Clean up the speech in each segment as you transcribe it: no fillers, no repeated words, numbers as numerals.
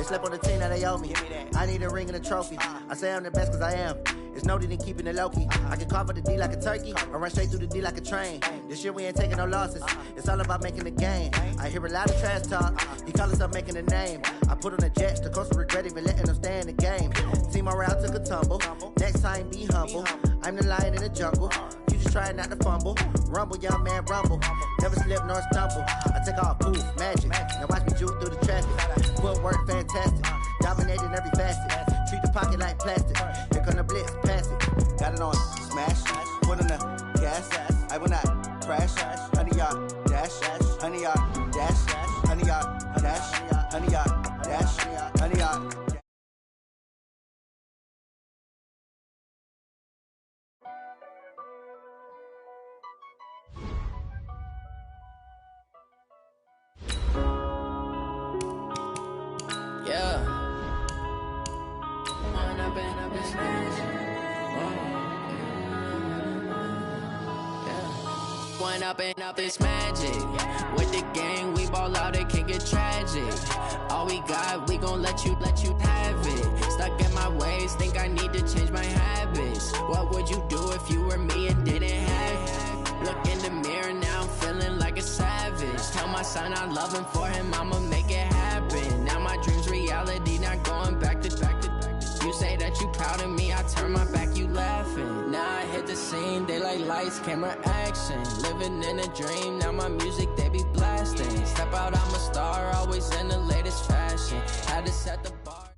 They slept on the team that they owe me. I need a ring and a trophy. I say I'm the best cause I am. It's noted in keeping it low-key. I can carve up the D like a turkey, or run straight through the D like a train. This year we ain't taking no losses. It's all about making the game. I hear a lot of trash talk. He call himself making a name. I put on the Jets, the coach will regret even letting them stay in the game. Team morale took a tumble. Next time be humble. I'm the lion in the jungle. You just try not to fumble. Rumble, young man, rumble. Never slip nor stumble. I take off, poof, magic. Now watch me juke through the traffic. Footwork fantastic. Dominating every facet. Treat the pocket like plastic. Here come the blitz, pass it. Got it on, smash. Put on the gas. I will not crash. 100-yard dash. 100-yard dash. 100-yard dash. 100-yard dash. 100-yard dash. Up this magic. With the gang, we ball out, it can get tragic. All we got, we gon' let you have it. Stuck in my ways, think I need to change my habits. What would you do if you were me and didn't have it? Look in the mirror, now I'm feeling like a savage. Tell my son I love him, for him I'ma make it happen. Now my dream's reality, not going back to. You say that you proud of me, I turn my back, you laughing. Now I hit the scene, they like lights, camera, action. Living in a dream, now my music, they be blasting. Step out, I'm a star, always in the latest fashion. Had to set the bar.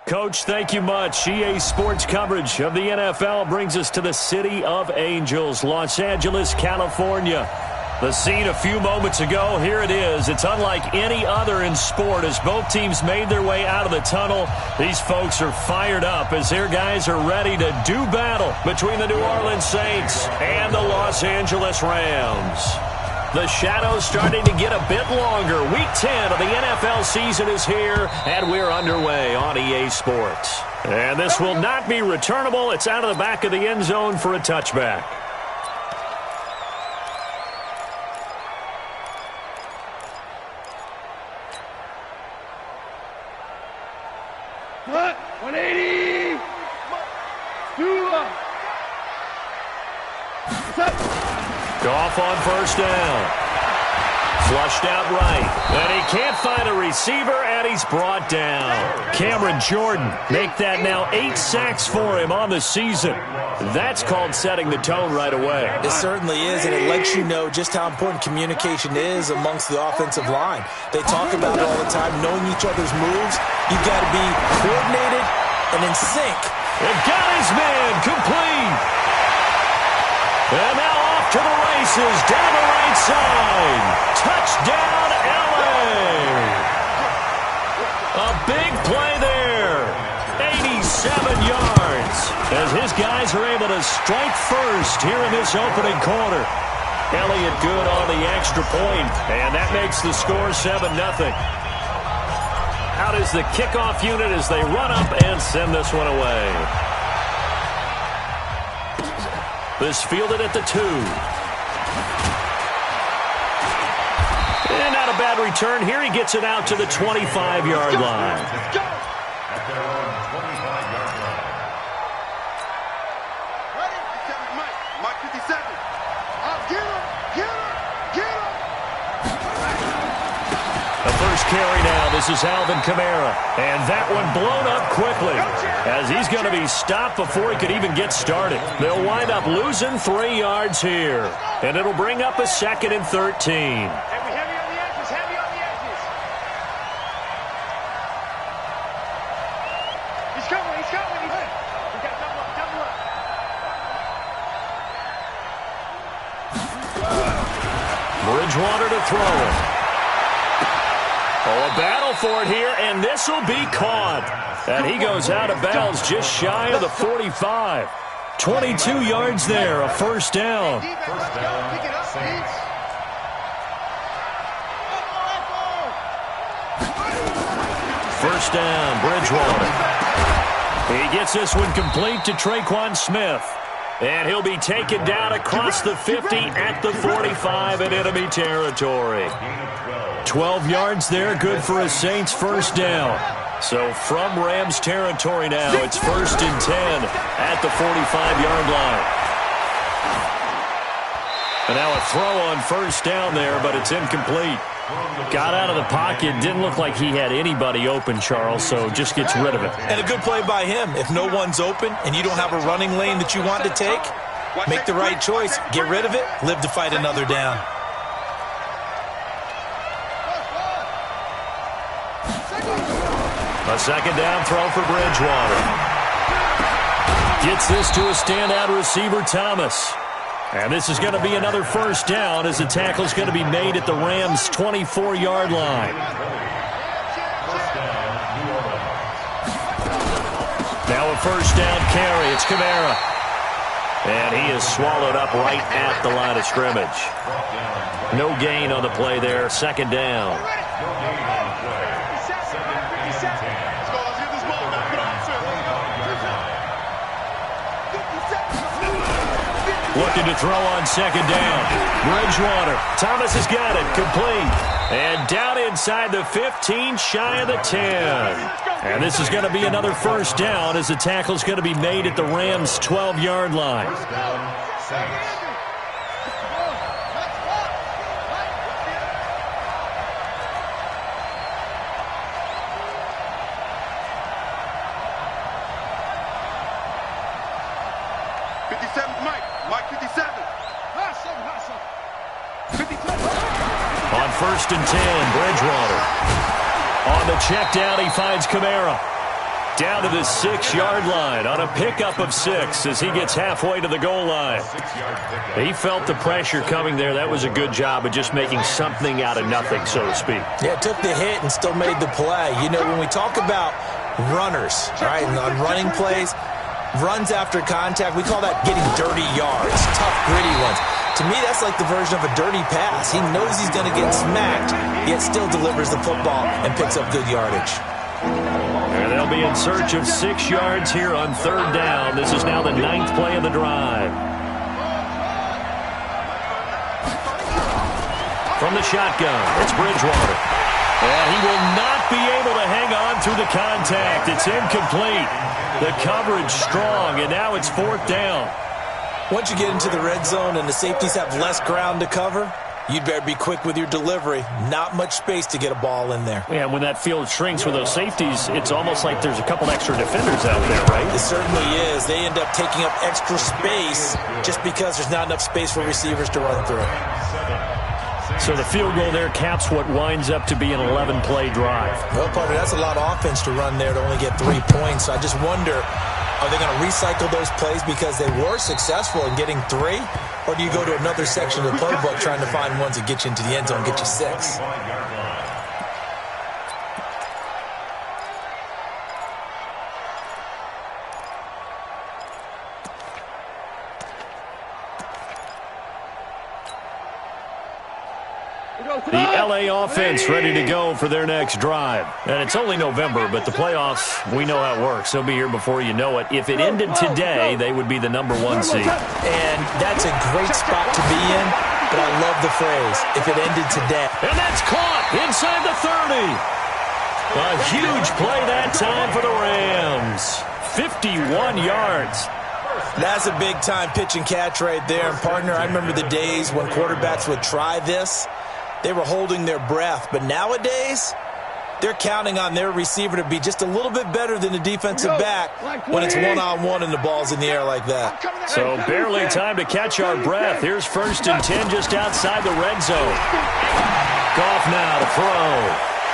Coach, thank you much. EA Sports coverage of the NFL brings us to the City of Angels, Los Angeles, California. The scene a few moments ago, here it is. It's unlike any other in sport as both teams made their way out of the tunnel. These folks are fired up as their guys are ready to do battle between the New Orleans Saints and the Los Angeles Rams. The shadow's starting to get a bit longer. Week 10 of the NFL season is here, and we're underway on EA Sports. And this will not be returnable. It's out of the back of the end zone for a touchback. What? 180. Goff on first down. Flushed out right. And he can't find a receiver, and he's brought down. Cameron Jordan, make that now 8 sacks for him on the season. That's called setting the tone right away. It certainly is, and it lets you know just how important communication is amongst the offensive line. They talk about it all the time, knowing each other's moves. You've got to be coordinated and in sync. They've got his man complete. And now off to the races, down the right side. Touchdown, LA. A big play there. 87 yards. As his guys are able to strike first here in this opening quarter. Elliott good on the extra point, and that makes the score 7-0. Out is the kickoff unit as they run up and send this one away. This fielded at the 2. And not a bad return here. He gets it out to the 25-yard line. Let's go. Mike 57. Get him. The first carry now. This is Alvin Kamara. And that one blown up quickly as he's going to be stopped before he could even get started. They'll wind up losing 3 yards here. And it'll bring up a 2nd and 13. Heavy on the edges. He's coming. We got double up. Bridgewater to throw it. Oh, a battle for it here, and this will be caught. And he goes out of bounds just shy of the 45. 22 yards there, a first down. First down, Bridgewater. He gets this one complete to Traquan Smith. And he'll be taken down across the 50 at the 45 in enemy territory. 12 yards there, good for a Saints first down. So from Rams territory now, it's 1st and 10 at the 45-yard line. And now a throw on first down there, but it's incomplete. Got out of the pocket, didn't look like he had anybody open, Charles, so just gets rid of it. And a good play by him. If no one's open and you don't have a running lane that you want to take, make the right choice. Get rid of it, live to fight another down. A second down throw for Bridgewater. Gets this to a standout receiver, Thomas. And this is going to be another first down as the tackle is going to be made at the Rams' 24-yard line. Now a first down carry. It's Kamara. And he is swallowed up right at the line of scrimmage. No gain on the play there. Second down. Looking to throw on second down. Bridgewater. Thomas has got it. Complete. And down inside the 15, shy of the 10. And this is going to be another first down as the tackle is going to be made at the Rams' 12-yard line. On 1st and 10, Bridgewater. On the check down, he finds Kamara. Down to the 6-yard line on a pickup of 6 as he gets halfway to the goal line. He felt the pressure coming there. That was a good job of just making something out of nothing, so to speak. Yeah, took the hit and still made the play. You know, when we talk about runners, all right, and on running plays, runs after contact, we call that getting dirty yards, tough, gritty ones. To me, that's like the version of a dirty pass. He knows he's going to get smacked, yet still delivers the football and picks up good yardage. And they'll be in search of 6 yards here on 3rd down. This is now the 9th play of the drive. From the shotgun, it's Bridgewater. And he will not be able to hang on through the contact. It's incomplete. The coverage strong, and now it's 4th down. Once you get into the red zone and the safeties have less ground to cover, you'd better be quick with your delivery. Not much space to get a ball in there. Yeah, when that field shrinks with those safeties, it's almost like there's a couple extra defenders out there, right? It certainly is. They end up taking up extra space just because there's not enough space for receivers to run through. So the field goal there caps what winds up to be an 11-play drive. Well, partner, that's a lot of offense to run there to only get 3 points. So I just wonder, are they going to recycle those plays because they were successful in getting 3? Or do you go to another section of the playbook trying to find ones that get you into the end zone and get you 6? The LA offense ready to go for their next drive. And it's only November, but the playoffs, we know how it works. They'll be here before you know it. If it ended today, they would be the #1 seed. And that's a great spot to be in, but I love the phrase, if it ended today. And that's caught inside the 30. A huge play that time for the Rams. 51 yards. That's a big-time pitch and catch right there. And, partner, I remember the days when quarterbacks would try this. They were holding their breath. But nowadays, they're counting on their receiver to be just a little bit better than the defensive back when it's one-on-one and the ball's in the air like that. So barely time to catch our breath. Here's 1st and 10 just outside the red zone. Goff now to throw.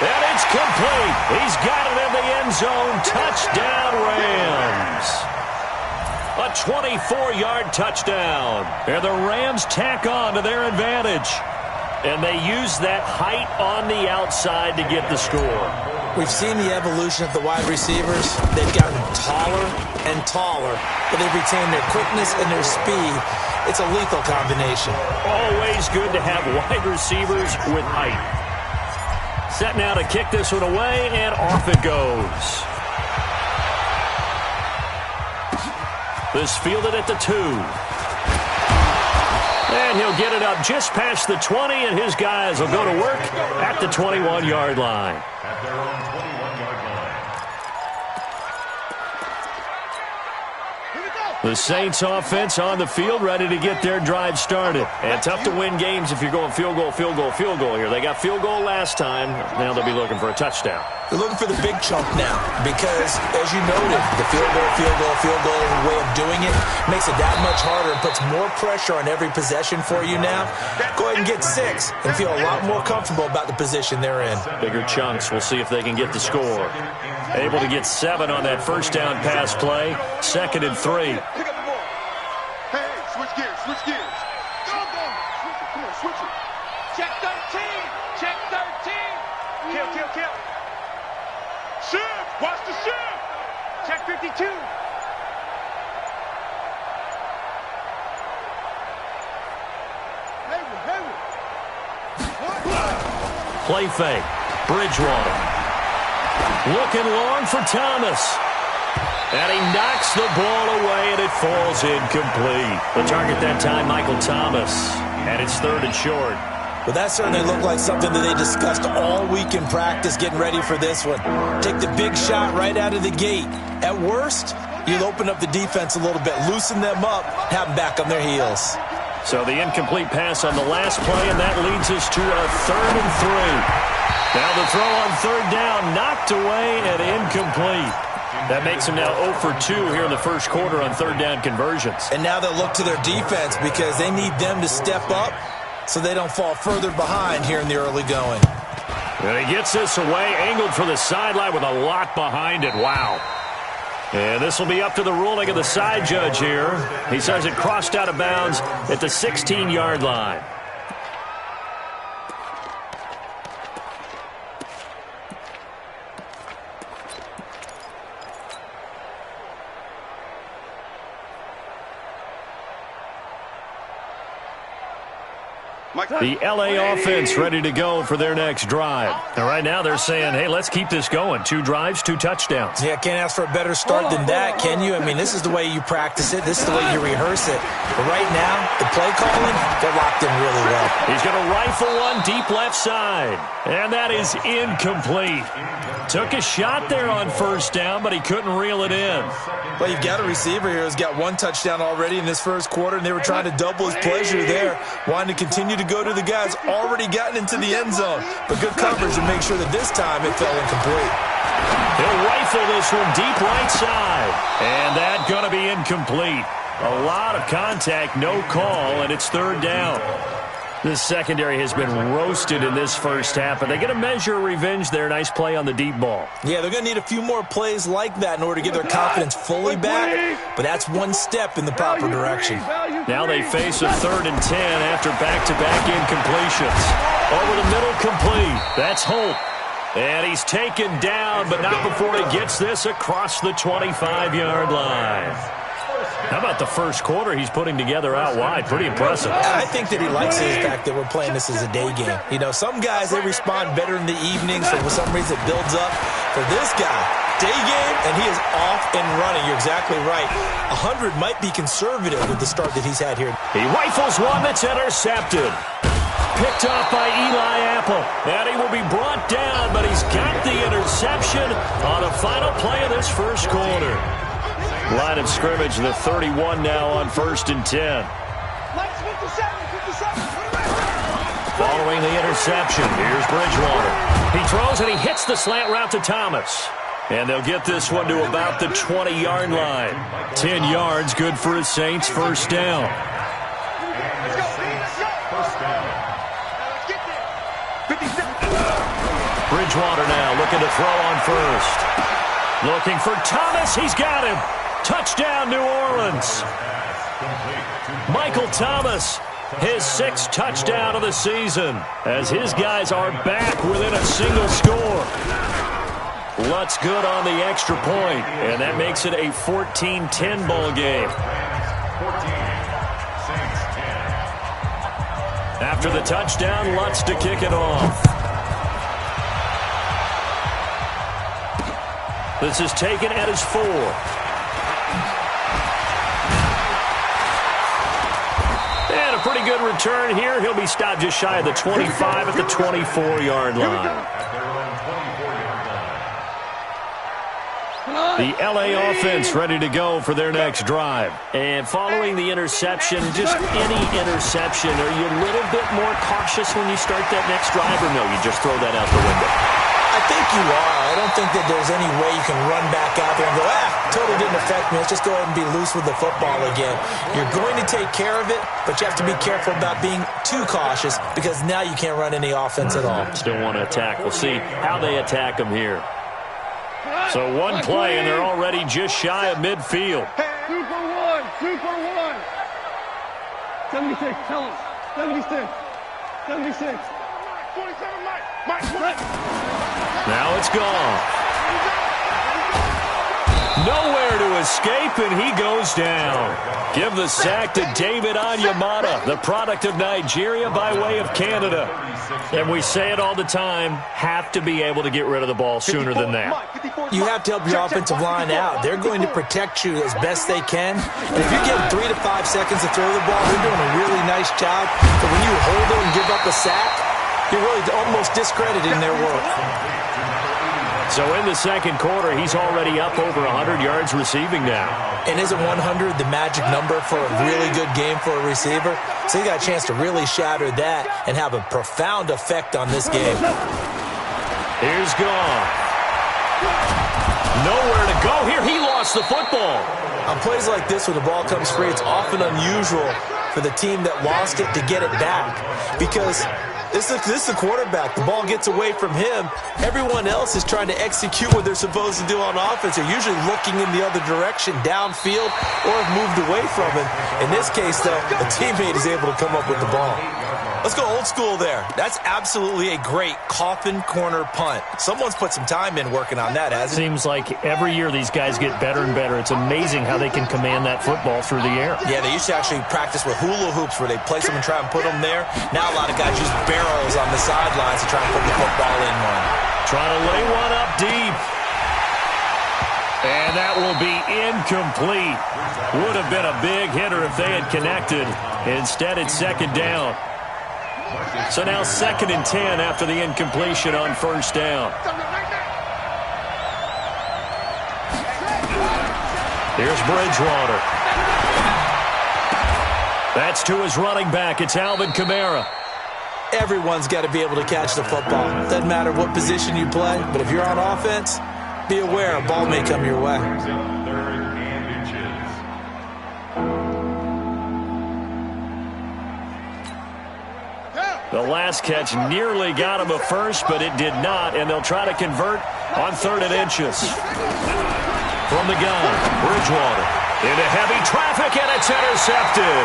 And it's complete. He's got it in the end zone. Touchdown, Rams. A 24-yard touchdown. And the Rams tack on to their advantage. And they use that height on the outside to get the score. We've seen the evolution of the wide receivers. They've gotten taller and taller, but they've retained their quickness and their speed. It's a lethal combination. Always good to have wide receivers with height. Set now to kick this one away, and off it goes. This fielded at the 2. And he'll get it up just past the 20, and his guys will go to work at the 21-yard line. At their own 21-yard line. The Saints offense on the field, ready to get their drive started. And tough to win games if you're going field goal, field goal, field goal here. They got field goal last time. Now they'll be looking for a touchdown. They're looking for the big chunk now because, as you noted, the field goal way of doing it makes it that much harder and puts more pressure on every possession for you now. Go ahead and get 6 and feel a lot more comfortable about the position they're in. Bigger chunks. We'll see if they can get the score. Able to get 7 on that first down pass play. 2nd and 3. Pick up the ball. Hey, switch gears, switch gears. Go. Come on, switch it. Check 13. Check 13. Kill. Shift. Watch the shift. Check 52. Hayward. Play fake. Bridgewater. Looking long for Thomas. And he knocks the ball away, and it falls incomplete. The target that time, Michael Thomas. And it's 3rd and short. Well, that certainly looked like something that they discussed all week in practice, getting ready for this one. Take the big shot right out of the gate. At worst, you'll open up the defense a little bit, loosen them up, have them back on their heels. So the incomplete pass on the last play, and that leads us to a 3rd and 3. Now the throw on 3rd down, knocked away and incomplete. That makes them now 0 for 2 here in the first quarter on 3rd down conversions. And now they'll look to their defense because they need them to step up so they don't fall further behind here in the early going. And he gets this away, angled for the sideline with a lot behind it. Wow. And this will be up to the ruling of the side judge here. He says it crossed out of bounds at the 16-yard line. The L.A. offense ready to go for their next drive. And right now they're saying, hey, let's keep this going. 2 drives, 2 touchdowns. Yeah, can't ask for a better start than that, can you? I mean, this is the way you practice it. This is the way you rehearse it. But right now, the play calling, they're locked in really well. He's going to rifle one deep left side. And that is incomplete. Took a shot there on 1st down, but he couldn't reel it in. Well, you've got a receiver here who's got 1 touchdown already in this first quarter, and they were trying to double his pleasure there, wanting to continue to go to the guys already gotten into the end zone. But good coverage to make sure that this time it fell incomplete. He'll rifle this one deep right side. And that going to be incomplete. A lot of contact, no call, and it's 3rd down. This secondary has been roasted in this first half, but they get a measure of revenge there. Nice play on the deep ball. Yeah, they're going to need a few more plays like that in order to get their confidence fully back, but that's one step in the proper direction. Now they face a 3rd and 10 after back-to-back incompletions. Over the middle, complete. That's Holt. And he's taken down, but not before he gets this across the 25-yard line. How about the first quarter he's putting together out wide? Pretty impressive. I think that he likes the fact that we're playing this as a day game. You know, some guys, they respond better in the evenings, so for some reason it builds up. For this guy, day game, and he is off and running. You're exactly right. 100 might be conservative with the start that he's had here. He rifles one that's intercepted. Picked off by Eli Apple. And he will be brought down, but he's got the interception on the final play of this first quarter. Line of scrimmage, the 31 now on 1st and 10. Following the interception, here's Bridgewater. He throws and he hits the slant route to Thomas. And they'll get this one to about the 20-yard line. 10 yards, good for the Saints, 1st down. Bridgewater now looking to throw on 1st. Looking for Thomas, he's got him. Touchdown, New Orleans. Michael Thomas, his 6th touchdown of the season, as his guys are back within a single score. Lutz good on the extra point, and that makes it a 14-10 ball game. After the touchdown, Lutz to kick it off. This is taken at his 4. And a pretty good return here. He'll be stopped just shy of the 25 at the 24-yard line. The L.A. offense ready to go for their next drive. And following the interception, just any interception, are you a little bit more cautious when you start that next drive, or no, you just throw that out the window? I think you are. I don't think that there's any way you can run back out there and go, totally didn't affect me. Let's just go ahead and be loose with the football again. You're going to take care of it, but you have to be careful about being too cautious because now you can't run any offense at all. Still want to attack. We'll see how they attack them here. So one play, and they're already just shy of midfield. 2 for 1, 2 for 1. 76, tell him. 76, 76. 47, Mike. Now it's gone. Nowhere to escape, and he goes down. Give the sack to David Onyemata, the product of Nigeria by way of Canada. And we say it all the time, have to be able to get rid of the ball sooner than that. You have to help your offensive line out. They're going to protect you as best they can. And if you're getting 3 to 5 seconds to throw the ball, they're doing a really nice job. But when you hold it and give up a sack, you're really almost discrediting their work. So in the second quarter, he's already up over 100 yards receiving now. And isn't 100 the magic number for a really good game for a receiver? So he got a chance to really shatter that and have a profound effect on this game. Here's gone. Nowhere to go here. He lost the football. On plays like this where the ball comes free, it's often unusual for the team that lost it to get it back because this is the quarterback. The ball gets away from him. Everyone else is trying to execute what they're supposed to do on offense. They're usually looking in the other direction, downfield, or have moved away from him. In this case, though, a teammate is able to come up with the ball. Let's go old school there. That's absolutely a great coffin corner punt. Someone's put some time in working on that, hasn't it? Seems like every year these guys get better and better. It's amazing how they can command that football through the air. Yeah, they used to actually practice with hula hoops where they place them and try and put them there. Now a lot of guys use barrels on the sidelines to try and put the football in one. Trying to lay one up deep. And that will be incomplete. Would have been a big hitter if they had connected. Instead, it's second down. So now 2nd and 10 after the incompletion on first down. Here's Bridgewater. That's to his running back. It's Alvin Kamara. Everyone's got to be able to catch the football. Doesn't matter what position you play, but if you're on offense, be aware a ball may come your way. The last catch nearly got him a first, but it did not, and they'll try to convert on 3rd and inches. From the gun, Bridgewater into heavy traffic, and it's intercepted.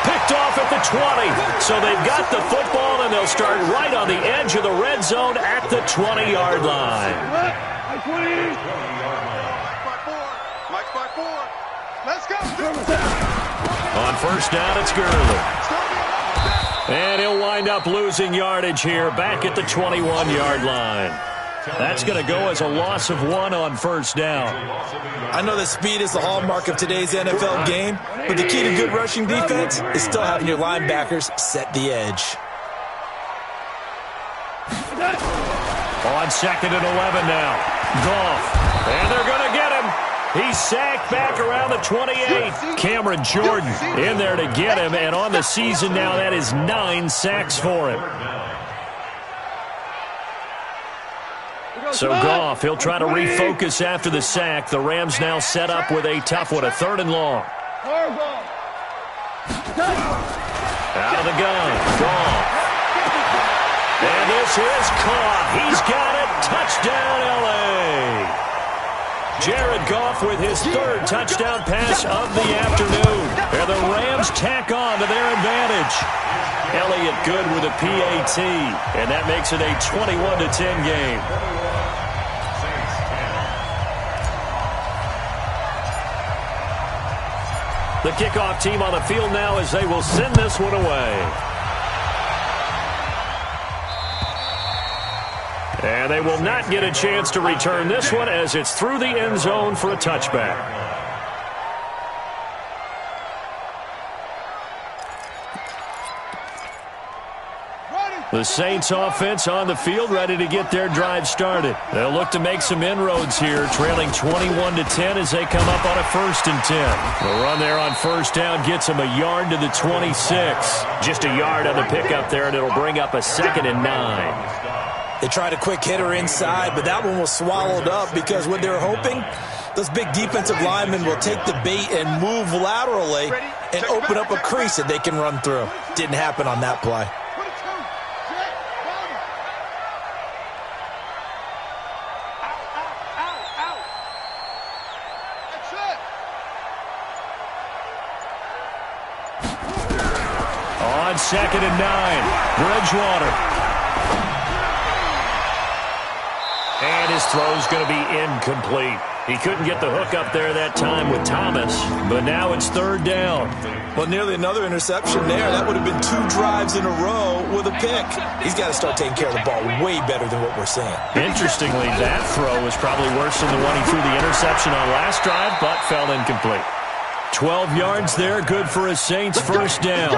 Picked off at the 20. So they've got the football, and they'll start right on the edge of the red zone at the 20-yard line. Mike's by 4. Let's go. On first down, it's Gurley. And he'll wind up losing yardage here back at the 21-yard line. That's going to go as a loss of 1 on first down. I know that speed is the hallmark of today's NFL game, but the key to good rushing defense is still having your linebackers set the edge. On 2nd and 11 now. Goff. And they're going to get him. He's sacked back around the 28. Cameron Jordan in there to get him. And on the season now, that is 9 sacks for him. So Goff, he'll try to refocus after the sack. The Rams now set up with a tough one, a 3rd and long. Out of the gun. Goff. And this is caught. He's got it. Touchdown, L.A. Jared Goff with his 3rd touchdown pass of the afternoon. And the Rams tack on to their advantage. Elliott good with a PAT. And that makes it a 21-10 game. The kickoff team on the field now as they will send this one away. And they will not get a chance to return this one as it's through the end zone for a touchback. The Saints offense on the field, ready to get their drive started. They'll look to make some inroads here, trailing 21-10 as they come up on a 1st and 10. The run there on 1st down gets them a yard to the 26. Just a yard on the pickup there, and it'll bring up a 2nd and 9. They tried a quick hitter inside, but that one was swallowed up because what they're hoping, those big defensive linemen will take the bait and move laterally and open up a crease that they can run through. Didn't happen on that play. On 2nd and 9, Bridgewater. And his throw's going to be incomplete. He couldn't get the hook up there that time with Thomas, but now it's 3rd down. Well, nearly another interception there. That would have been 2 drives in a row with a pick. He's got to start taking care of the ball way better than what we're seeing. Interestingly, that throw was probably worse than the one he threw the interception on last drive, but fell incomplete. 12 yards there, good for a Saints 1st down.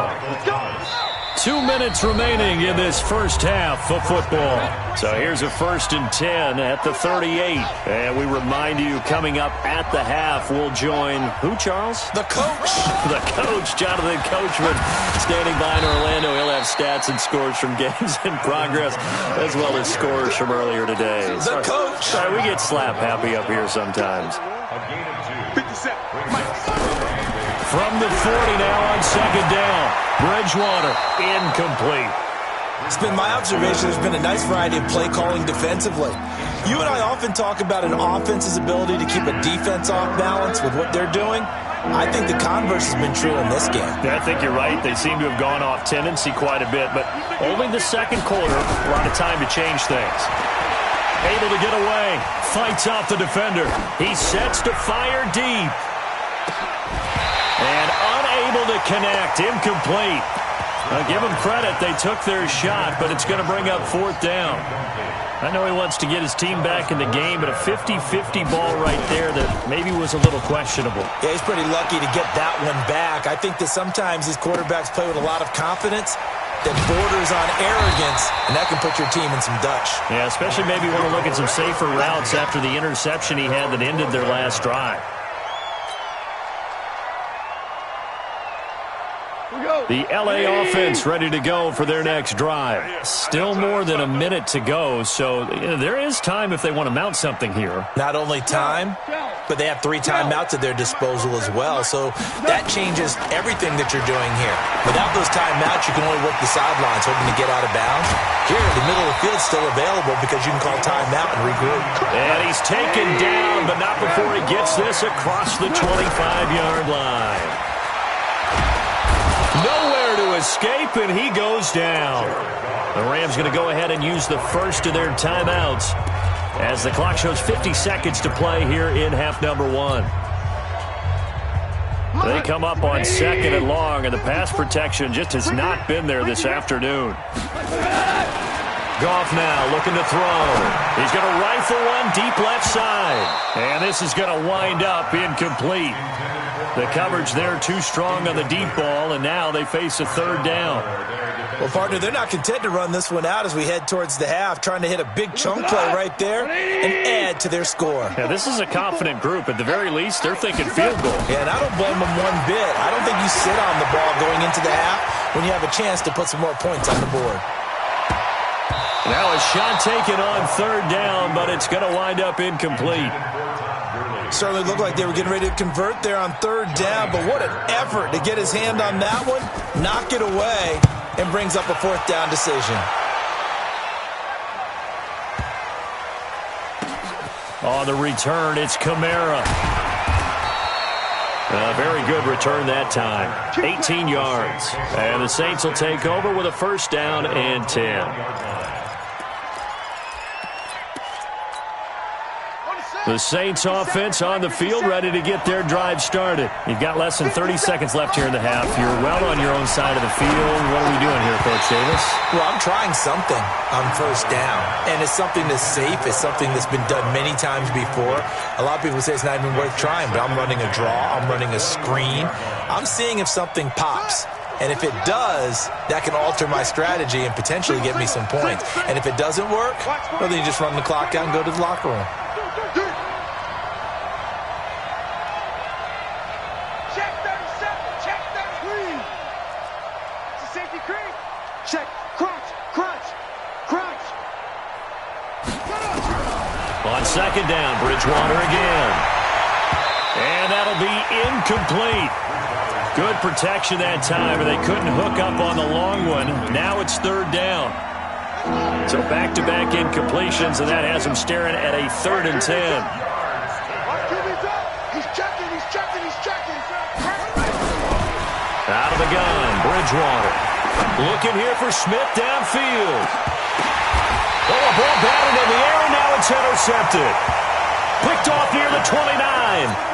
2 minutes remaining in this first half of football. So here's a 1st and 10 at the 38. And we remind you, coming up at the half, we'll join who, Charles? The coach. The coach, Jonathan Coachman, standing by in Orlando. He'll have stats and scores from games in progress, as well as scores from earlier today. The coach. Sorry, we get slap happy up here sometimes. 57. From the 40 now on 2nd down. Bridgewater, incomplete. It's been my observation there's been a nice variety of play calling defensively. You and I often talk about an offense's ability to keep a defense off balance with what they're doing. I think the converse has been true in this game. Yeah, I think you're right. They seem to have gone off tendency quite a bit, but only the 2nd quarter, a lot of time to change things. Able to get away, fights off the defender. He sets to fire deep. And unable to connect, incomplete. I'll give them credit, they took their shot, but it's going to bring up 4th down. I know he wants to get his team back in the game, but a 50-50 ball right there that maybe was a little questionable. Yeah, he's pretty lucky to get that one back. I think that sometimes these quarterbacks play with a lot of confidence that borders on arrogance, and that can put your team in some Dutch. Yeah, especially maybe want to look at some safer routes after the interception he had that ended their last drive. The L.A. offense ready to go for their next drive. Still more than a minute to go, so there is time if they want to mount something here. Not only time, but they have 3 timeouts at their disposal as well, so that changes everything that you're doing here. Without those timeouts, you can only work the sidelines, hoping to get out of bounds. Here, the middle of the field is still available because you can call timeout and regroup. And he's taken down, but not before he gets this across the 25-yard line. Nowhere to escape, and he goes down. The Rams going to go ahead and use the first of their timeouts as the clock shows 50 seconds to play here in half number 1. They come up on 2nd and long, and the pass protection just has not been there this afternoon. Goff now looking to throw. He's going to rifle one deep left side. And this is going to wind up incomplete. The coverage there too strong on the deep ball, and now they face a 3rd down. Well, partner, they're not content to run this one out as we head towards the half, trying to hit a big chunk play right there and add to their score. Yeah, this is a confident group. At the very least, they're thinking field goal. Yeah, and I don't blame them one bit. I don't think you sit on the ball going into the half when you have a chance to put some more points on the board. Now a shot taken on 3rd down, but it's going to wind up incomplete. Certainly looked like they were getting ready to convert there on 3rd down, but what an effort to get his hand on that one, knock it away, and brings up a 4th down decision. On the return, it's Kamara. A very good return that time. 18 yards. And the Saints will take over with a 1st down and 10. The Saints offense on the field ready to get their drive started. You've got less than 30 seconds left here in the half. You're well on your own side of the field. What are we doing here, Coach Davis? Well, I'm trying something on 1st down. And it's something that's safe. It's something that's been done many times before. A lot of people say it's not even worth trying, but I'm running a draw. I'm running a screen. I'm seeing if something pops. And if it does, that can alter my strategy and potentially get me some points. And if it doesn't work, well, then you just run the clock out and go to the locker room. Check 37. Check 33. It's a safety creep. Check. Crunch. Crunch. Crunch. On second down, Bridgewater again. And that'll be incomplete. Good protection that time, but they couldn't hook up on the long one. Now it's third down. So back-to-back incompletions, and that has them staring at a 3rd and 10. He's checking. He's checking. He's checking. Out of the gun, Bridgewater. Looking here for Smith downfield. Oh, a ball batted in the air, and now it's intercepted. Picked off near the 29.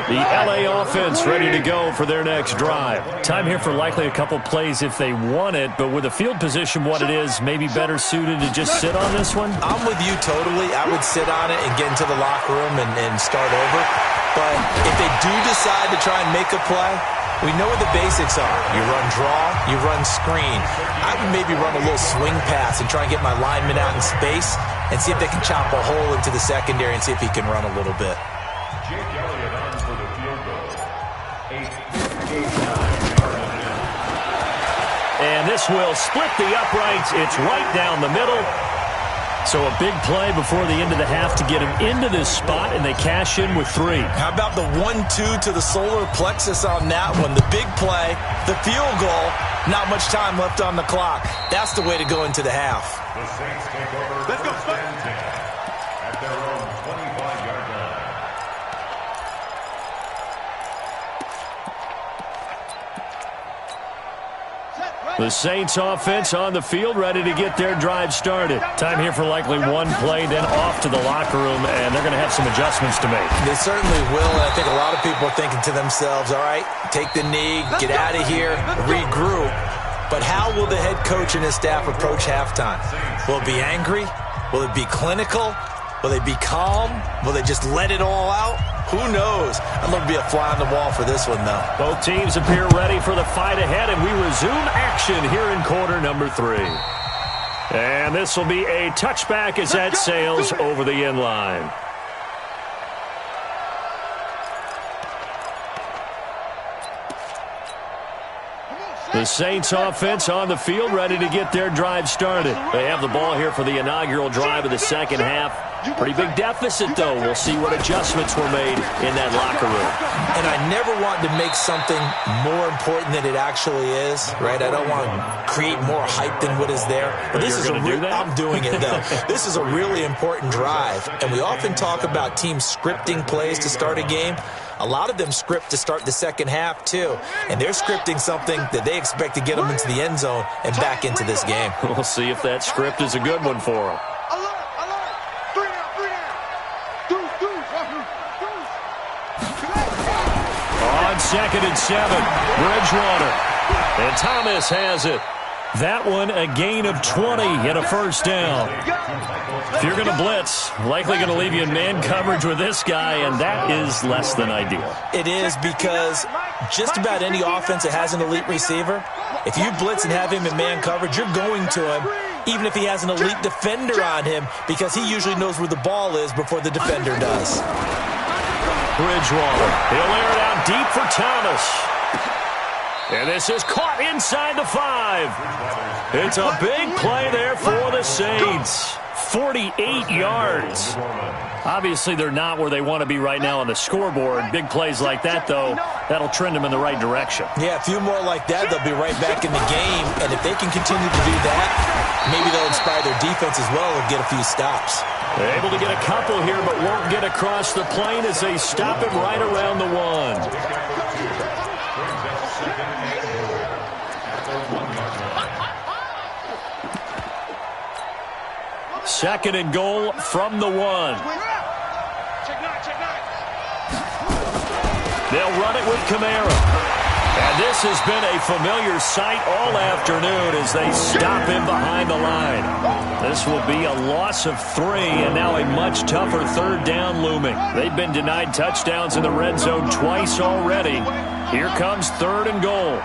The LA offense ready to go for their next drive. Time here for likely a couple plays if they want it, but with the field position what it is, maybe better suited to just sit on this one? I'm with you totally. I would sit on it and get into the locker room and start over. But if they do decide to try and make a play, we know what the basics are. You run draw, you run screen. I would maybe run a little swing pass and try and get my lineman out in space and see if they can chop a hole into the secondary and see if he can run a little bit. Jake Elliott on for the field goal. 8-9. And this will split the uprights. It's right down the middle. So a big play before the end of the half to get him into this spot, and they cash in with 3. How about the 1-2 to the solar plexus on that one? The big play, the field goal, not much time left on the clock. That's the way to go into the half. The Saints take over. Let's go. At their own 25-yard line. The Saints offense on the field, ready to get their drive started. Time here for likely one play, then off to the locker room, and they're going to have some adjustments to make. They certainly will, and I think a lot of people are thinking to themselves, all right, take the knee, get out of here, regroup. But how will the head coach and his staff approach halftime? Will it be angry? Will it be clinical? Will they be calm? Will they just let it all out? Who knows? I'd love to be a fly on the wall for this one, though. Both teams appear ready for the fight ahead, and we resume action here in quarter number 3. And this will be a touchback as that sails over the end line. The Saints offense on the field, ready to get their drive started. They have the ball here for the inaugural drive of the second half. Pretty big deficit, though. We'll see what adjustments were made in that locker room. And I never want to make something more important than it actually is, right? I don't want to create more hype than what is there. But this is I'm doing it, though. This is a really important drive. And we often talk about teams scripting plays to start a game. A lot of them script to start the second half, too. And they're scripting something that they expect to get them into the end zone and back into this game. We'll see if that script is a good one for them. On 2nd and 7, Bridgewater. And Thomas has it. That one a gain of 20 and a first down. If you're going to blitz, likely going to leave you in man coverage with this guy, and that is less than ideal. It is, because just about any offense that has an elite receiver, if you blitz and have him in man coverage, you're going to him, even if he has an elite defender on him, because he usually knows where the ball is before the defender does. Bridgewater. He'll air it out deep for Thomas. And this is caught inside the 5. It's a big play there for the Saints. 48 yards. Obviously, they're not where they want to be right now on the scoreboard. Big plays like that, though, that'll trend them in the right direction. Yeah, a few more like that, they'll be right back in the game. And if they can continue to do that, maybe they'll inspire their defense as well and get a few stops. They're able to get a couple here, but won't get across the plane as they stop him right around the 1. Second and goal from the 1. They'll run it with Kamara. And this has been a familiar sight all afternoon as they stop him behind the line. This will be a loss of 3, and now a much tougher third down looming. They've been denied touchdowns in the red zone twice already. Here comes 3rd and goal.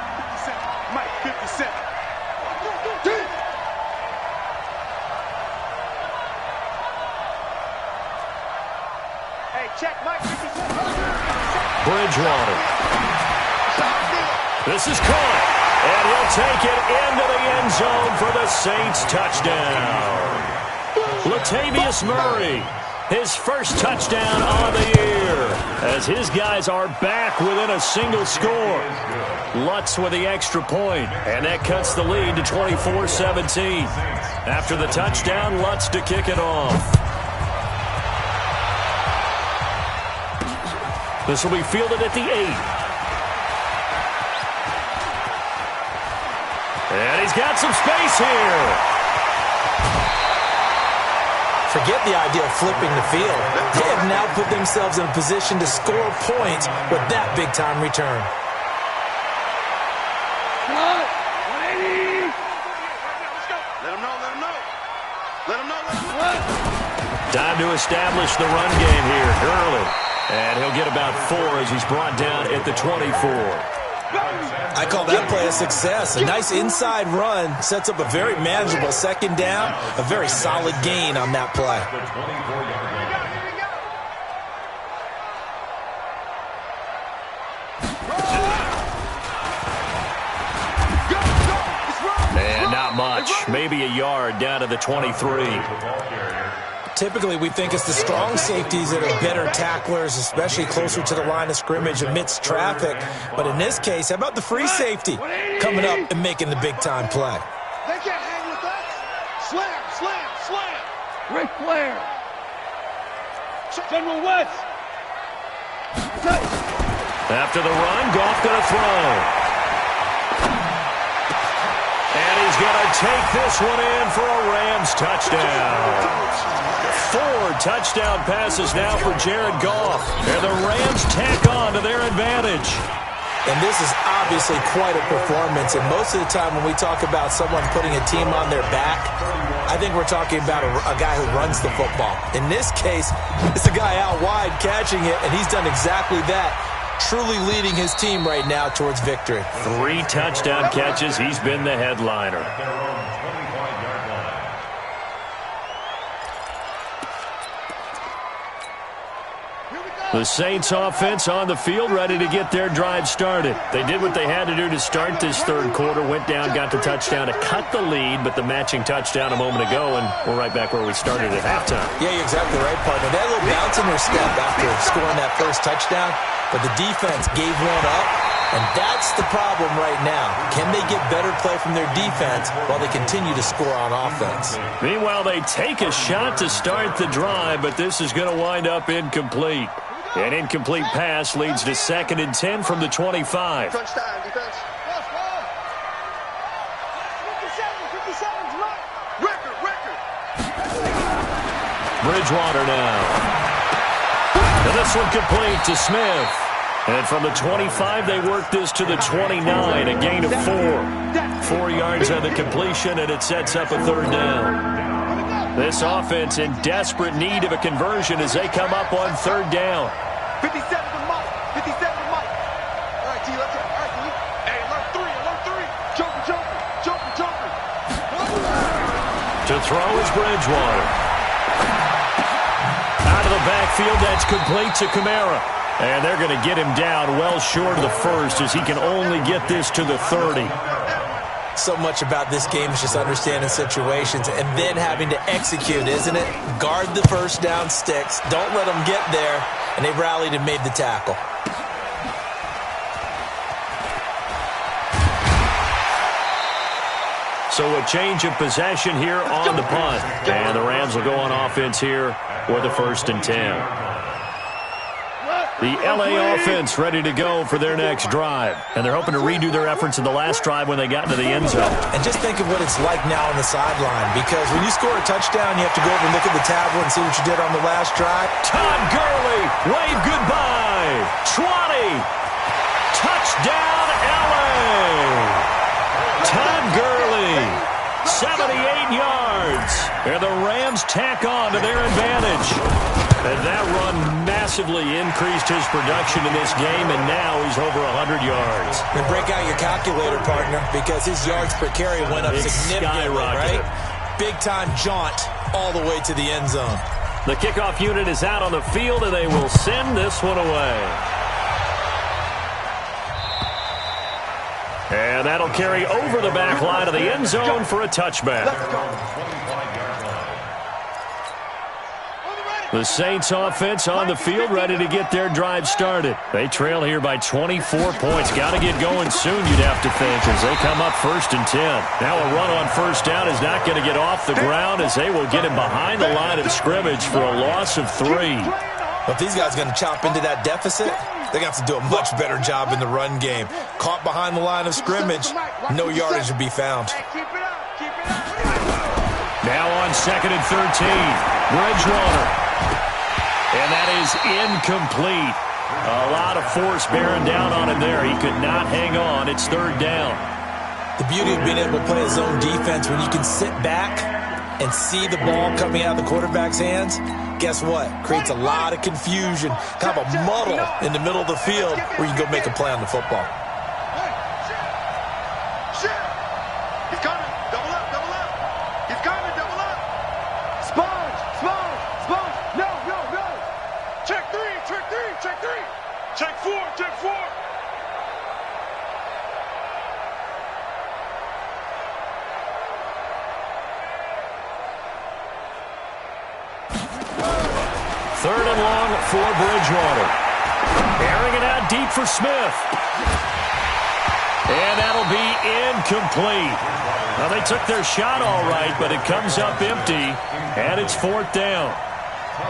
Mike, 57. Hey, check Mike, 57. Bridgewater. This is caught, and he'll take it into the end zone for the Saints touchdown. Latavius Murray, his first touchdown on the year, as his guys are back within a single score. Lutz with the extra point, and that cuts the lead to 24-17. After the touchdown, Lutz to kick it off. This will be fielded at the 8. And he's got some space here. Forget the idea of flipping the field. They have now put themselves in a position to score points with that big-time return. Time to establish the run game here early. And he'll get about 4 as he's brought down at the 24. I call that play a success. A nice inside run sets up a very manageable second down, a very solid gain on that play. And not much. Maybe a yard down to the 23. Typically, we think it's the strong safeties that are better tacklers, especially closer to the line of scrimmage amidst traffic. But in this case, how about the free safety coming up and making the big-time play? They can't hang with us. Slam, slam, slam. Ric Flair. General West. After the run, Goff gonna throw. And he's gonna take this one in for a Rams touchdown. 4 touchdown passes now for Jared Goff. And the Rams tack on to their advantage. And this is obviously quite a performance. And most of the time when we talk about someone putting a team on their back, I think we're talking about a guy who runs the football. In this case, it's a guy out wide catching it, and he's done exactly that, truly leading his team right now towards victory. 3 touchdown catches. He's been the headliner. The Saints offense on the field, ready to get their drive started. They did what they had to do to start this third quarter, went down, got the touchdown to cut the lead, but the matching touchdown a moment ago, and we're right back where we started at halftime. Yeah, you're exactly right, partner. They had a little bounce in their step after scoring that first touchdown, but the defense gave one up, and that's the problem right now. Can they get better play from their defense while they continue to score on offense? Meanwhile, they take a shot to start the drive, but this is going to wind up incomplete. An incomplete pass leads to 2nd and 10 from the 25. Crunch time, defense. Yes, go. 57's right. Record. Bridgewater now. And this one complete to Smith. And from the 25, they work this to the 29, a gain of 4. 4 yards on the completion, and it sets up a 3rd down. This offense in desperate need of a conversion as they come up on 3rd down. 57 to Mike. 57 to Mike. All right, T, let's go. All right, T. Hey, alert 3. Joker. To throw is Bridgewater. Out of the backfield, that's complete to Kamara. And they're going to get him down well short of the first as he can only get this to the 30. So much about this game is just understanding situations and then having to execute, isn't it? Guard the first down sticks. Don't let them get there. And they rallied and made the tackle. So a change of possession here on the punt. And the Rams will go on offense here for the 1st and 10. The L.A. offense ready to go for their next drive. And they're hoping to redo their efforts in the last drive when they got into the end zone. And just think of what it's like now on the sideline. Because when you score a touchdown, you have to go over and look at the tablet and see what you did on the last drive. Todd Gurley, wave goodbye. 20. Touchdown, L.A. Todd Gurley, 78 yards. And the Rams tack on to their advantage. And that run massively increased his production in this game, and now he's over 100 yards. And break out your calculator, partner, because his yards per carry went up significantly, right? Big-time jaunt all the way to the end zone. The kickoff unit is out on the field, and they will send this one away. And that'll carry over the back line of the end zone for a touchback. The Saints offense on the field, ready to get their drive started. They trail here by 24 points. Got to get going soon, you'd have to think, as they come up 1st and 10. Now a run on 1st down is not going to get off the ground, as they will get him behind the line of scrimmage for a loss of 3. But if these guys are going to chop into that deficit, they're going to have to do a much better job in the run game. Caught behind the line of scrimmage, no yardage to be found. Now on 2nd and 13, Bridgewater. And that is incomplete. A lot of force bearing down on him there. He could not hang on. It's 3rd down. The beauty of being able to play a zone defense when you can sit back and see the ball coming out of the quarterback's hands, guess what? Creates a lot of confusion, kind of a muddle in the middle of the field where you can go make a play on the football. He's coming. Double up, double up. He's coming, double up. Sponge, sponge, sponge. No, no, no. Check 3, check 3, check 3. Check 4, check 4. Third and long for Bridgewater. Airing it out deep for Smith. And that'll be incomplete. Well, they took their shot all right, but it comes up empty, and it's 4th down.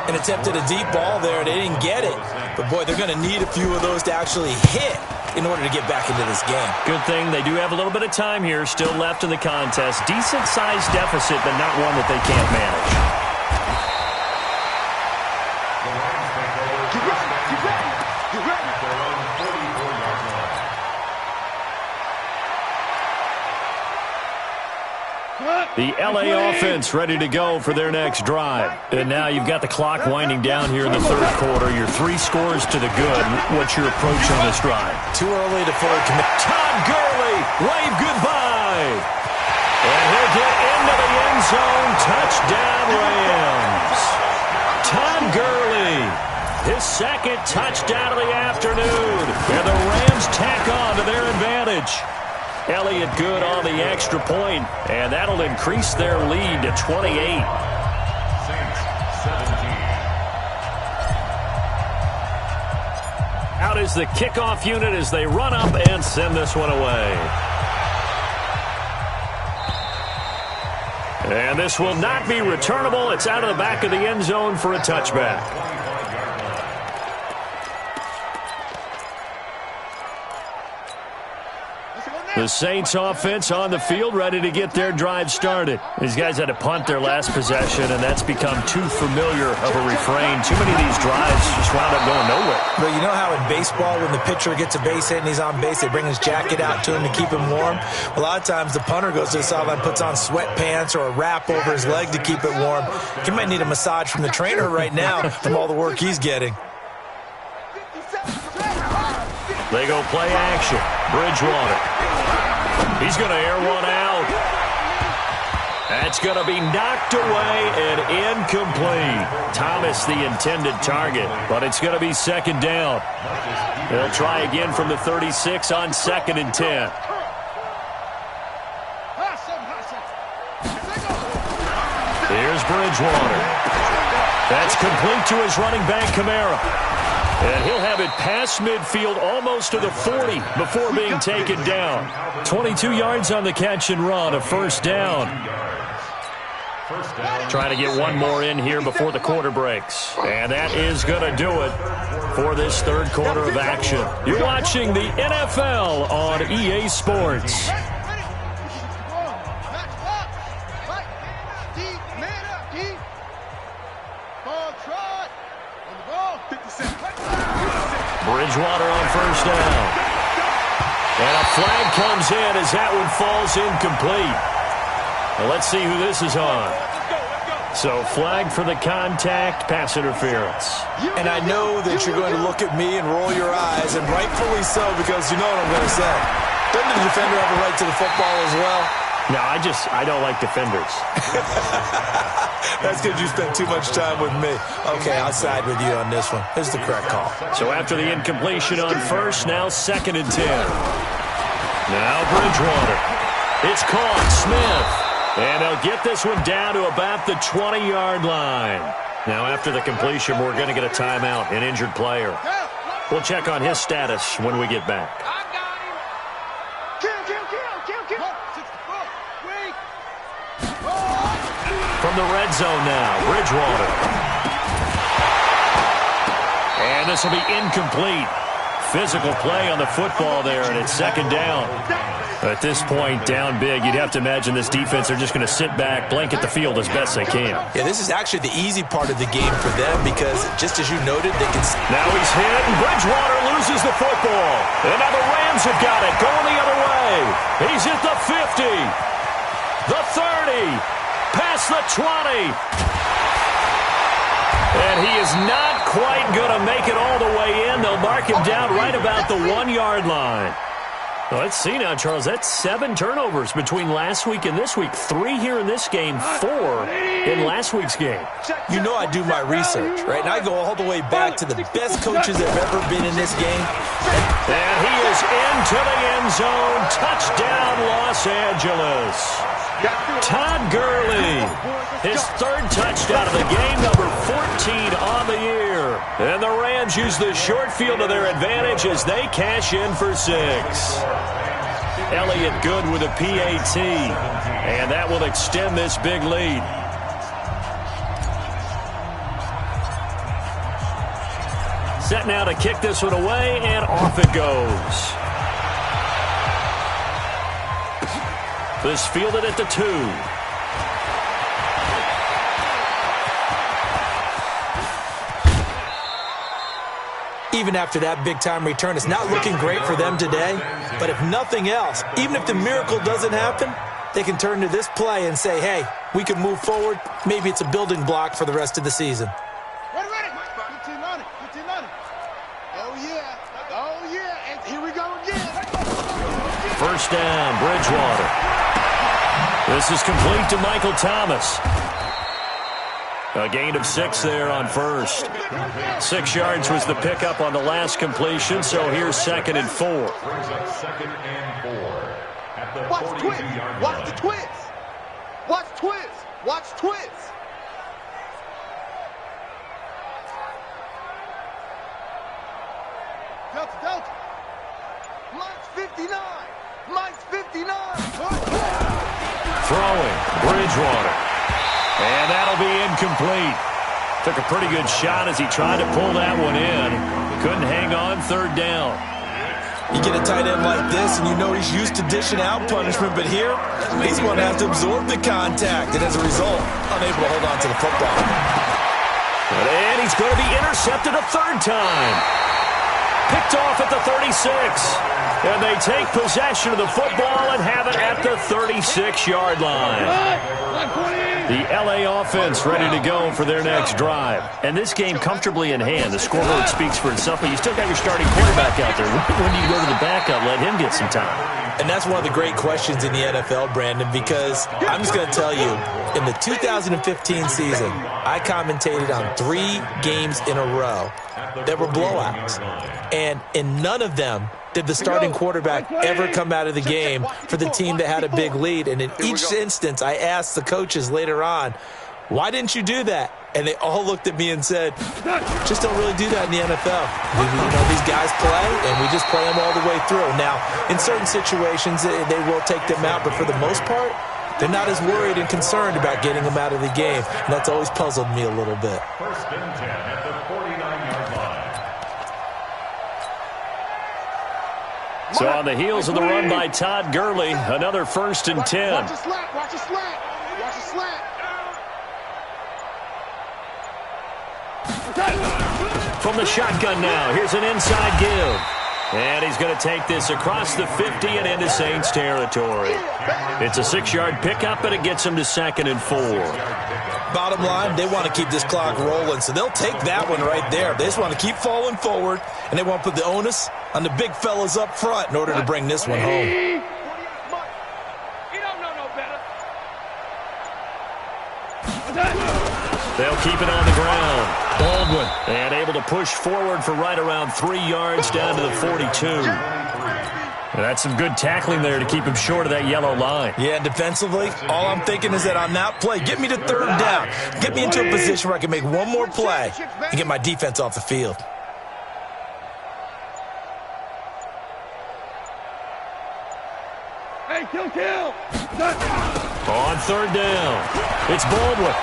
And attempted a deep ball there. They didn't get it. But, boy, they're going to need a few of those to actually hit in order to get back into this game. Good thing they do have a little bit of time here still left in the contest. Decent-sized deficit, but not one that they can't manage. The L.A. offense ready to go for their next drive. And now you've got the clock winding down here in the 3rd quarter. Your 3 scores to the good. What's your approach on this drive? Too early to fully commit. Todd Gurley, wave goodbye. And he'll get into the end zone. Touchdown, Rams. Todd Gurley, his 2nd touchdown of the afternoon. And the Rams tack on to their advantage. Elliott good on the extra point, and that'll increase their lead to 28. Saints 17. Out is the kickoff unit as they run up and send this one away. And this will not be returnable. It's out of the back of the end zone for a touchback. The Saints offense on the field ready to get their drive started. These guys had to punt their last possession, and that's become too familiar of a refrain. Too many of these drives just wound up going nowhere. But you know how in baseball, when the pitcher gets a base hit and he's on base, they bring his jacket out to him to keep him warm? A lot of times the punter goes to the sideline, puts on sweatpants or a wrap over his leg to keep it warm. He might need a massage from the trainer right now from all the work he's getting. They go play action. Bridgewater. He's going to air one out. That's going to be knocked away and incomplete. Thomas the intended target, but it's going to be 2nd down. They'll try again from the 36 on 2nd and 10. Here's Bridgewater. That's complete to his running back, Kamara. And he'll have it past midfield almost to the 40 before being taken down. 22 yards on the catch and run, a 1st down. Trying to get one more in here before the quarter breaks. And that is going to do it for this 3rd quarter of action. You're watching the NFL on EA Sports. Bridgewater on 1st down. And a flag comes in as that one falls incomplete. Well, let's see who this is on. So flag for the contact, pass interference. And I know that you're going to look at me and roll your eyes, and rightfully so, because you know what I'm going to say. Doesn't the defender have a right to the football as well? No, I don't like defenders. That's because you spent too much time with me. Okay, I'll side with you on this one. Here's the correct call. So after the incompletion on first, now 2nd and 10. Now Bridgewater. It's caught. Smith. And they'll get this one down to about the 20-yard line. Now after the completion, we're going to get a timeout, an injured player. We'll check on his status when we get back. From the red zone now, Bridgewater. And this will be incomplete. Physical play on the football there, and it's 2nd down. At this point, down big, you'd have to imagine this defense are just going to sit back, blanket the field as best they can. Yeah, this is actually the easy part of the game for them because, just as you noted, they can... Now he's hit, and Bridgewater loses the football. And now the Rams have got it, going the other way. He's at the 50, the 30, past the 20. And he is not quite going to make it all the way in. They'll mark him down right about the 1-yard line. Well, let's see now, Charles. That's 7 turnovers between last week and this week. 3 here in this game, 4 in last week's game. You know I do my research, right? And I go all the way back to the best coaches that have ever been in this game. And he is into the end zone. Touchdown, Los Angeles. Todd Gurley, his 3rd touchdown of the game, number 14 on the year. And the Rams use the short field to their advantage as they cash in for 6. Elliott good with a PAT, and that will extend this big lead. Set now to kick this one away, and off it goes. This fielded at the 2. Even after that big-time return, it's not looking great for them today. But if nothing else, even if the miracle doesn't happen, they can turn to this play and say, hey, we can move forward. Maybe it's a building block for the rest of the season. Ready. 15 on it. Oh, yeah. Oh, yeah. And here we go again. First down, Bridgewater. This is complete to Michael Thomas. A gain of 6 there on first. 6 yards was the pickup on the last completion, so here's 2nd and 4. Watch the twist. Watch the twist. Watch twist. Watch twist. Delta. Mike's 59. Mike's 59. Throwing, Bridgewater. And that'll be incomplete. Took a pretty good shot as he tried to pull that one in. Couldn't hang on, 3rd down. You get a tight end like this, and you know he's used to dishing out punishment, but here, he's going to have to absorb the contact, and as a result, unable to hold on to the football. And he's going to be intercepted a 3rd time. Picked off at the 36. And they take possession of the football and have it at the 36-yard line. The LA offense ready to go for their next drive. And this game comfortably in hand. The scoreboard speaks for itself, but you still got your starting quarterback out there. When do you go to the backup, let him get some time? And that's one of the great questions in the NFL, Brandon, because I'm just going to tell you, in the 2015 season, I commentated on 3 games in a row that were blowouts. And in none of them did the starting quarterback ever come out of the game for the team that had a big lead. And in each instance, I asked the coaches later on, why didn't you do that? And they all looked at me and said, just don't really do that in the NFL. These guys play, and we just play them all the way through. Now, in certain situations, they will take them out, but for the most part, they're not as worried and concerned about getting them out of the game. And that's always puzzled me a little bit. First and 10 at the 49-yard line. So on the heels of the run by Todd Gurley, another 1st and 10. Watch a slant. Watch a slant. Watch a slant. From the shotgun now, here's an inside give. And he's going to take this across the 50 and into Saints territory. It's a 6-yard pickup, and it gets him to 2nd and 4. Bottom line, they want to keep this clock rolling, so they'll take that one right there. They just want to keep falling forward, and they want to put the onus on the big fellas up front in order to bring this one home. They'll keep it on the ground. Baldwin, and able to push forward for right around 3 yards down to the 42. That's some good tackling there to keep him short of that yellow line. Yeah, and defensively, all I'm thinking is that on that play, get me to 3rd down. Get me into a position where I can make one more play and get my defense off the field. Hey, kill. On 3rd down, it's Baldwin.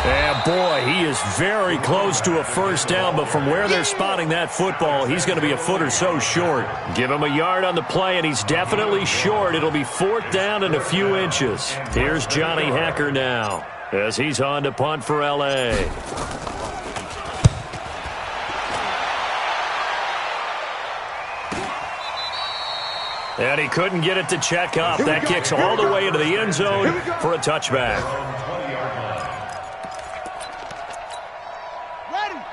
And boy, he is very close to a 1st down, but from where they're spotting that football, he's going to be a foot or so short. Give him a yard on the play, and he's definitely short. It'll be 4th down and a few inches. Here's Johnny Hecker now as he's on to punt for L.A. And he couldn't get it to check up. That kicks all the way into the end zone for a touchback.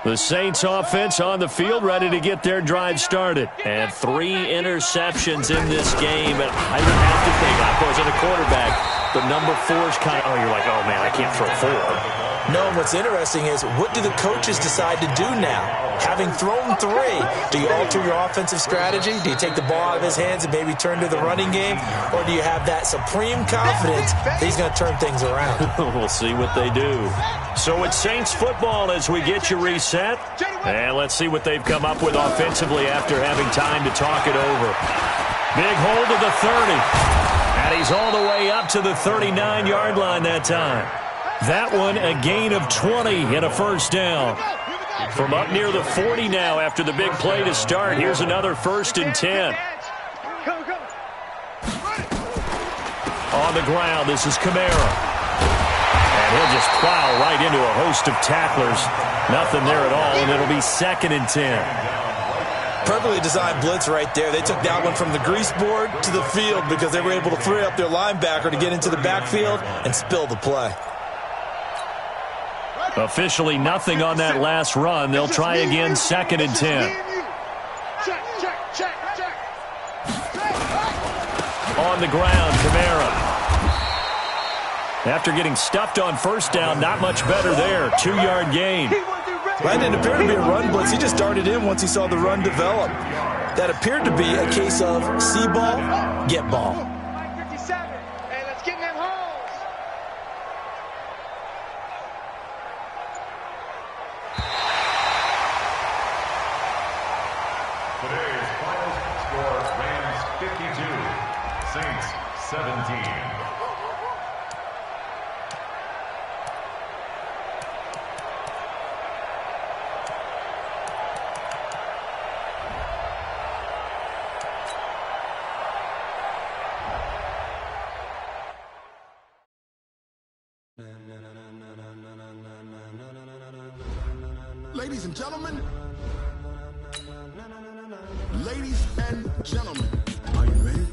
The Saints offense on the field, ready to get their drive started. And 3 interceptions in this game. And I would have to think, I wasn't a quarterback, but number 4 is kind of, you're like, oh, man, I can't throw 4. No, what's interesting is, what do the coaches decide to do now? Having thrown 3, do you alter your offensive strategy? Do you take the ball out of his hands and maybe turn to the running game? Or do you have that supreme confidence that he's going to turn things around? We'll see what they do. So it's Saints football as we get you reset. And let's see what they've come up with offensively after having time to talk it over. Big hold of the 30. And he's all the way up to the 39-yard line that time. That one a gain of 20 and a 1st down. From up near the 40 now after the big play to start. Here's another 1st and 10. On the ground, this is Kamara. And he'll just plow right into a host of tacklers. Nothing there at all, and it'll be 2nd and 10. Perfectly designed blitz right there. They took that one from the grease board to the field because they were able to free up their linebacker to get into the backfield and spill the play. Officially nothing on that last run. They'll try again, 2nd and 10. On the ground, Kamara. After getting stuffed on 1st down, not much better there. 2-yard gain. That didn't appear to be a run blitz. He just darted in once he saw the run develop. That appeared to be a case of see ball, get ball. Hey, let's get in them holes. Today's final score, Rams 52, Saints 17. Ladies and gentlemen, ladies and gentlemen, are you ready?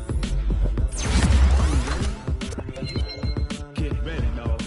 Are you ready? Get ready, dog.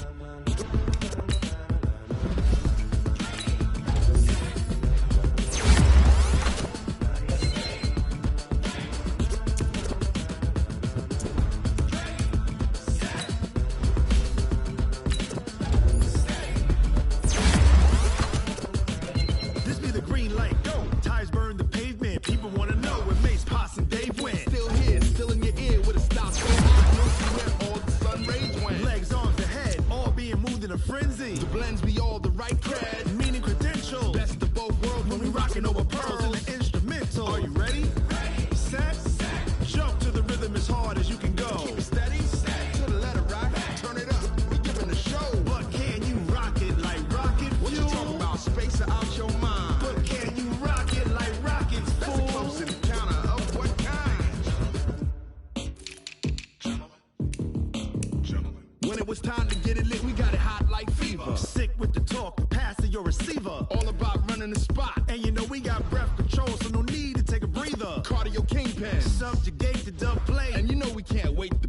Sick with the talk, passing your receiver. All about running the spot. And you know we got breath control, so no need to take a break. breather, cardio kingpin, subjugate the dub play, and you know we can't wait to